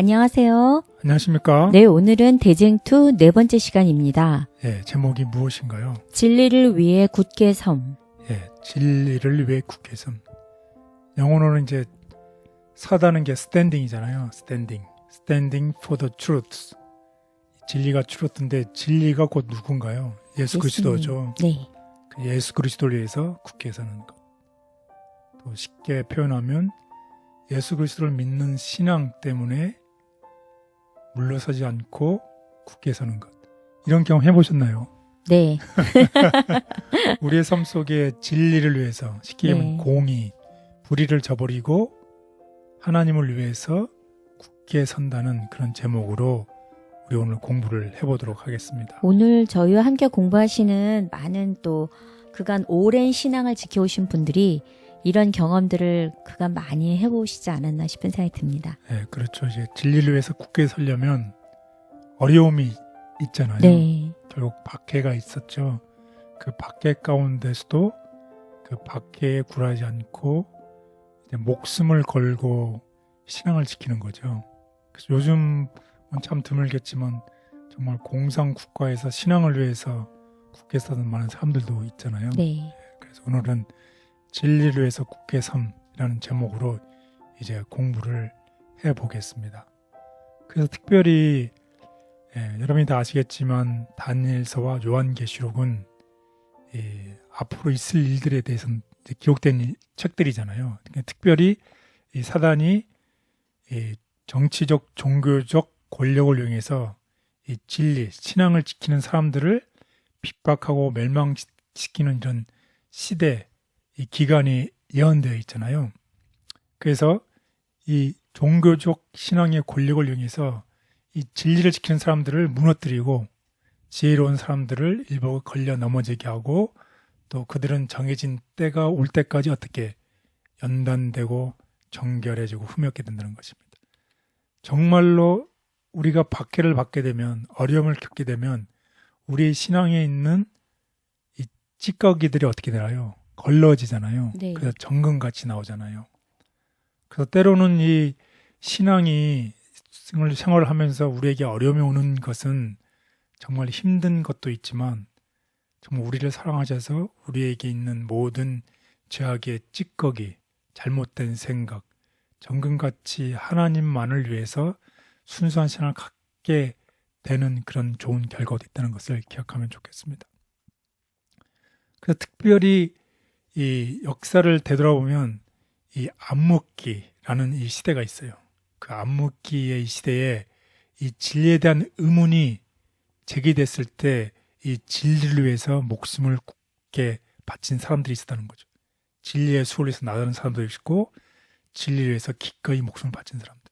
안녕하세요. 안녕하십니까? 네, 오늘은 대쟁투 네 번째 시간입니다. 예, 제목이 무엇인가요? 진리를 위해 굳게 섬. 예, 진리를 위해 굳게 섬. 영어로는 이제 서다는 게 standing이잖아요. standing for the truth. 진리가 truth인데 진리가 곧 누군가요? 예수 그리스도죠. 네. 그 예수 그리스도를 위해서 굳게 서는 것. 또 쉽게 표현하면 예수 그리스도를 믿는 신앙 때문에 물러서지 않고 굳게 서는 것. 이런 경험 해보셨나요? 네. 우리의 삶 속에 진리를 위해서 쉽게 얘기하면 네. 공의, 불의를 저버리고 하나님을 위해서 굳게 선다는 그런 제목으로 우리 오늘 공부를 해보도록 하겠습니다. 오늘 저희와 함께 공부하시는 많은 또 그간 오랜 신앙을 지켜오신 분들이 이런 경험들을 그간 많이 해보시지 않았나 싶은 생각이 듭니다. 네, 그렇죠. 이제 진리를 위해서 굳게 서려면 어려움이 있잖아요. 네. 결국 박해가 있었죠. 그 박해 가운데서도 그 박해에 굴하지 않고 이제 목숨을 걸고 신앙을 지키는 거죠. 그래서 요즘은 참 드물겠지만 정말 공산 국가에서 신앙을 위해서 굳게 서는 많은 사람들도 있잖아요. 네. 그래서 오늘은 진리를 위해서 굳게 섬이라는 제목으로 이제 공부를 해보겠습니다. 그래서 특별히 여러분이 다 아시겠지만 다니엘서와 요한계시록은 앞으로 있을 일들에 대해서 기록된 책들이잖아요. 그러니까 특별히 이 사단이 정치적, 종교적 권력을 이용해서 이 진리, 신앙을 지키는 사람들을 핍박하고 멸망시키는 이런 시대, 이 기간이 예언되어 있잖아요. 그래서 이 종교적 신앙의 권력을 이용해서 이 진리를 지키는 사람들을 무너뜨리고 지혜로운 사람들을 일부 걸려 넘어지게 하고 또 그들은 정해진 때가 올 때까지 어떻게 연단되고 정결해지고 흠없게 된다는 것입니다. 정말로 우리가 박해를 받게 되면 어려움을 겪게 되면 우리의 신앙에 있는 이 찌꺼기들이 어떻게 되나요? 걸러지잖아요. 네. 그래서 정금같이 나오잖아요. 그래서 때로는 이 신앙이 생활을 하면서 우리에게 어려움이 오는 것은 정말 힘든 것도 있지만 정말 우리를 사랑하셔서 우리에게 있는 모든 죄악의 찌꺼기, 잘못된 생각, 정금같이 하나님만을 위해서 순수한 신앙을 갖게 되는 그런 좋은 결과도 있다는 것을 기억하면 좋겠습니다. 그래서 특별히 이 역사를 되돌아보면 이 암묵기라는 이 시대가 있어요. 그 암묵기의 이 시대에 이 진리에 대한 의문이 제기됐을 때 이 진리를 위해서 목숨을 굳게 바친 사람들이 있었다는 거죠. 진리의 수호를 위해서 나가는 사람도 있고 진리를 위해서 기꺼이 목숨을 바친 사람들.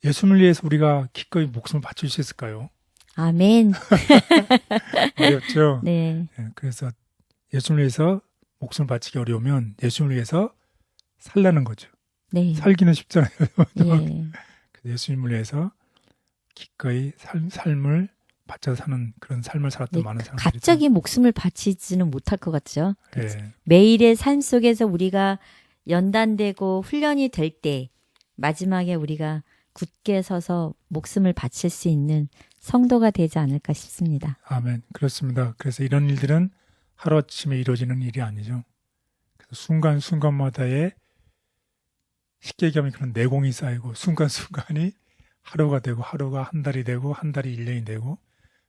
예수님을 위해서 우리가 기꺼이 목숨을 바칠 수 있을까요? 아멘. 어렵죠? 네. 그래서 예수님을 위해서 목숨을 바치기 어려우면 예수님을 위해서 살라는 거죠. 네. 살기는 쉽잖아요. 예. 예수님을 위해서 기꺼이 삶을 바쳐 사는 그런 삶을 살았던 네, 많은 사람들이 갑자기 목숨을 바치지는 못할 것 같죠. 예, 매일의 삶 속에서 우리가 연단되고 훈련이 될 때 마지막에 우리가 굳게 서서 목숨을 바칠 수 있는 성도가 되지 않을까 싶습니다. 아멘. 그렇습니다. 그래서 이런 일들은 하루아침에 이루어지는 일이 아니죠. 그래서 순간순간마다의 쉽게 얘기하면 그런 내공이 쌓이고 순간순간이 하루가 되고 하루가 한 달이 되고 한 달이 1년이 되고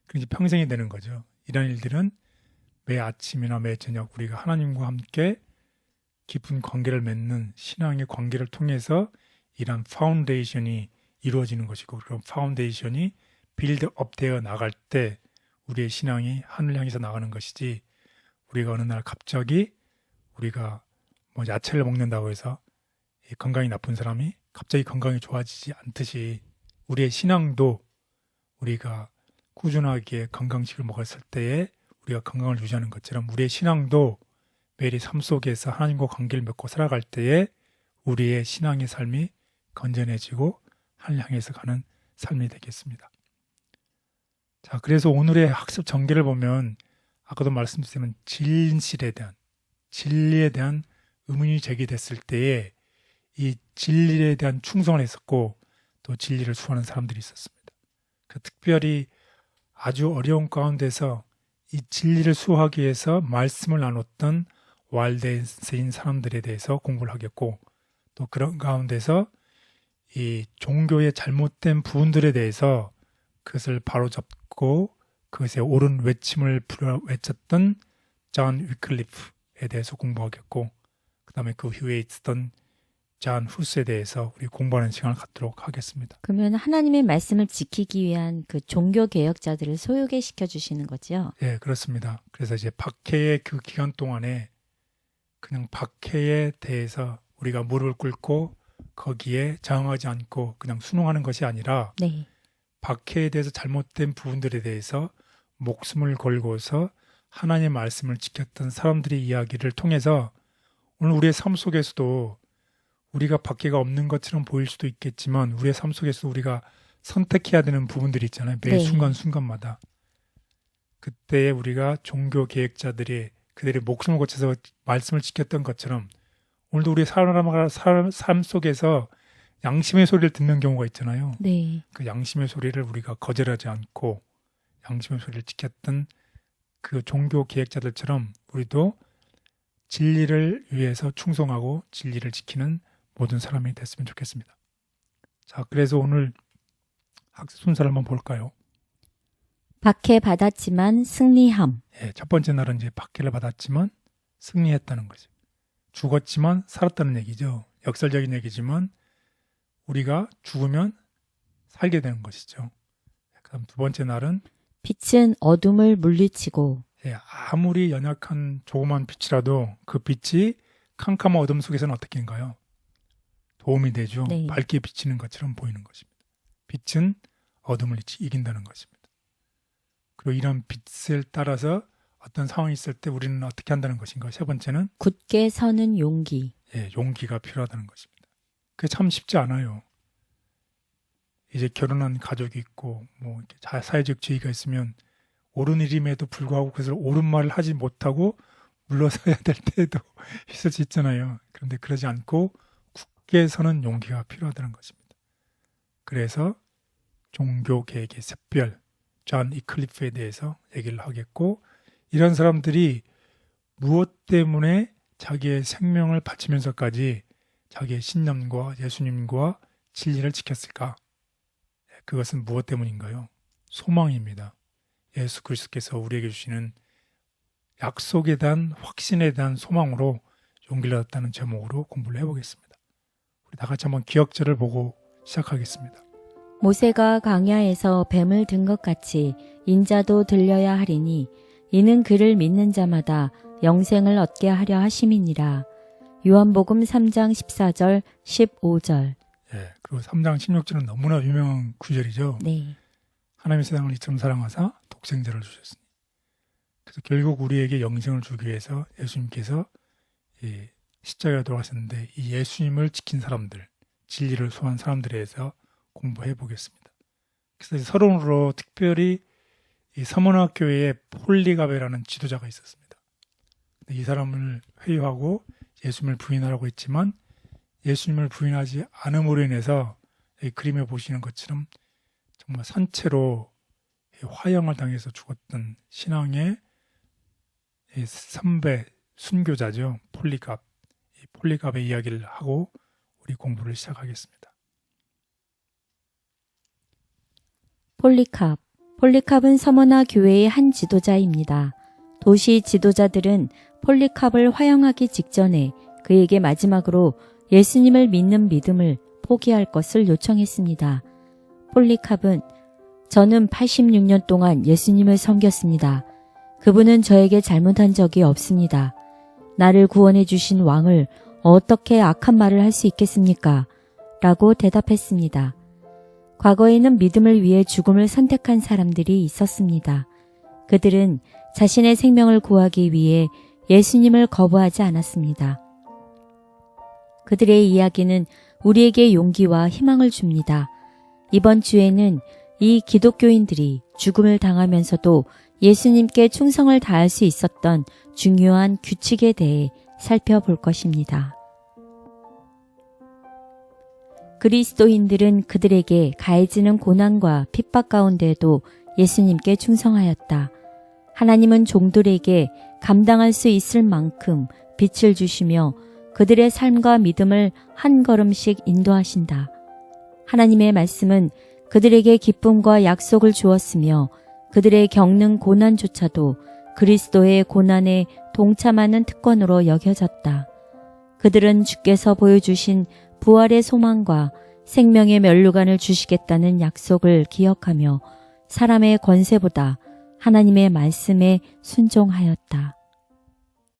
그래서 평생이 되는 거죠. 이런 일들은 매 아침이나 매 저녁 우리가 하나님과 함께 깊은 관계를 맺는 신앙의 관계를 통해서 이런 파운데이션이 이루어지는 것이고 그런 파운데이션이 빌드업 되어 나갈 때 우리의 신앙이 하늘 향해서 나가는 것이지 우리가 어느 날 갑자기 우리가 뭐 야채를 먹는다고 해서 건강이 나쁜 사람이 갑자기 건강이 좋아지지 않듯이 우리의 신앙도 우리가 꾸준하게 건강식을 먹었을 때에 우리가 건강을 유지하는 것처럼 우리의 신앙도 매일의 삶 속에서 하나님과 관계를 맺고 살아갈 때에 우리의 신앙의 삶이 건전해지고 하늘 향해서 가는 삶이 되겠습니다. 자, 그래서 오늘의 학습 전개를 보면 아까도 말씀드렸지만 진리에 대한 의문이 제기됐을 때에 이 진리에 대한 충성을 했었고 또 진리를 수호하는 사람들이 있었습니다. 특별히 아주 어려운 가운데서 이 진리를 수호하기 위해서 말씀을 나눴던 왈데스인 사람들에 대해서 공부를 하겠고, 또 그런 가운데서 이 종교의 잘못된 부분들에 대해서 그것을 바로잡고 그것에 옳은 외침을 외쳤던 존 위클리프에 대해서 공부하겠고, 그 다음에 그 후에 있었던 존 후스에 대해서 우리 공부하는 시간을 갖도록 하겠습니다. 그러면 하나님의 말씀을 지키기 위한 그 종교 개혁자들을 소유시켜 주시는 거죠? 예, 그렇습니다. 그래서 이제 박해의 그 기간 동안에 그냥 박해에 대해서 우리가 무릎을 꿇고 거기에 저항하지 않고 그냥 순응하는 것이 아니라 네. 박해에 대해서 잘못된 부분들에 대해서 목숨을 걸고서 하나님의 말씀을 지켰던 사람들의 이야기를 통해서 오늘 우리의 삶 속에서도 우리가 박해가 없는 것처럼 보일 수도 있겠지만 우리의 삶 속에서 우리가 선택해야 되는 부분들이 있잖아요. 매 네. 순간순간마다. 그때 우리가 종교 계획자들이 그들의 목숨을 거쳐서 말씀을 지켰던 것처럼 오늘도 우리의 삶 속에서 양심의 소리를 듣는 경우가 있잖아요. 네. 그 양심의 소리를 우리가 거절하지 않고 양심의 소리를 지켰던 그 종교 계획자들처럼 우리도 진리를 위해서 충성하고 진리를 지키는 모든 사람이 됐으면 좋겠습니다. 자, 그래서 오늘 학습 순서를 한번 볼까요? 박해 받았지만 승리함. 예, 첫 번째 날은 이제 박해를 받았지만 승리했다는 거죠. 죽었지만 살았다는 얘기죠. 역설적인 얘기지만 우리가 죽으면 살게 되는 것이죠. 그다음 두 번째 날은 빛은 어둠을 물리치고. 예, 아무리 연약한 조그만 빛이라도 그 빛이 캄캄한 어둠 속에서는 어떻게인가요? 도움이 되죠. 네. 밝게 비치는 것처럼 보이는 것입니다. 빛은 어둠을 이긴다는 것입니다. 그리고 이런 빛을 따라서 어떤 상황이 있을 때 우리는 어떻게 한다는 것인가. 세 번째는 굳게 서는 용기. 예, 용기가 필요하다는 것입니다. 그게 참 쉽지 않아요. 이제 결혼한 가족이 있고 뭐 이렇게 사회적 지위가 있으면 옳은 일임에도 불구하고 그것을 옳은 말을 하지 못하고 물러서야 될 때도 있을 수 있잖아요. 그런데 그러지 않고 굳게 서는 용기가 필요하다는 것입니다. 그래서 종교개혁의 샛별 존 위클리프에 대해서 얘기를 하겠고, 이런 사람들이 무엇 때문에 자기의 생명을 바치면서까지 자기의 신념과 예수님과 진리를 지켰을까? 그것은 무엇 때문인가요? 소망입니다. 예수 그리스도께서 우리에게 주시는 약속에 대한 확신에 대한 소망으로 용기를 얻었다는 제목으로 공부를 해보겠습니다. 우리 다 같이 한번 기억절을 보고 시작하겠습니다. 모세가 광야에서 뱀을 든 것 같이 인자도 들려야 하리니 이는 그를 믿는 자마다 영생을 얻게 하려 하심이니라. 요한복음 3장 14절 15절. 예, 그리고 3장 16절은 너무나 유명한 구절이죠. 네. 하나님의 세상을 이처럼 사랑하사 독생자를 주셨으니. 그래서 결국 우리에게 영생을 주기 위해서 예수님께서 이 십자가에 돌아가셨는데 이 예수님을 지킨 사람들, 진리를 소환한 사람들에 대해서 공부해 보겠습니다. 그래서 서론으로 특별히 이 서문학 교회에 폴리가베라는 지도자가 있었습니다. 이 사람을 회유하고 예수님을 부인하라고 했지만 예수님을 부인하지 않음으로 인해서 이 그림에 보시는 것처럼 정말 산채로 화형을 당해서 죽었던 신앙의 선배 순교자죠. 폴리갑. 이 폴리갑의 이야기를 하고 우리 공부를 시작하겠습니다. 폴리캅. 폴리캅은 서머나 교회의 한 지도자입니다. 도시 지도자들은 폴리캅을 화형하기 직전에 그에게 마지막으로 예수님을 믿는 믿음을 포기할 것을 요청했습니다. 폴리캅은 저는 86년 동안 예수님을 섬겼습니다. 그분은 저에게 잘못한 적이 없습니다. 나를 구원해 주신 왕을 어떻게 악한 말을 할 수 있겠습니까? 라고 대답했습니다. 과거에는 믿음을 위해 죽음을 선택한 사람들이 있었습니다. 그들은 자신의 생명을 구하기 위해 예수님을 거부하지 않았습니다. 그들의 이야기는 우리에게 용기와 희망을 줍니다. 이번 주에는 이 기독교인들이 죽음을 당하면서도 예수님께 충성을 다할 수 있었던 중요한 규칙에 대해 살펴볼 것입니다. 그리스도인들은 그들에게 가해지는 고난과 핍박 가운데에도 예수님께 충성하였다. 하나님은 종들에게 감당할 수 있을 만큼 빛을 주시며 그들의 삶과 믿음을 한 걸음씩 인도하신다. 하나님의 말씀은 그들에게 기쁨과 약속을 주었으며 그들의 겪는 고난조차도 그리스도의 고난에 동참하는 특권으로 여겨졌다. 그들은 주께서 보여주신 부활의 소망과 생명의 면류관을 주시겠다는 약속을 기억하며 사람의 권세보다 하나님의 말씀에 순종하였다.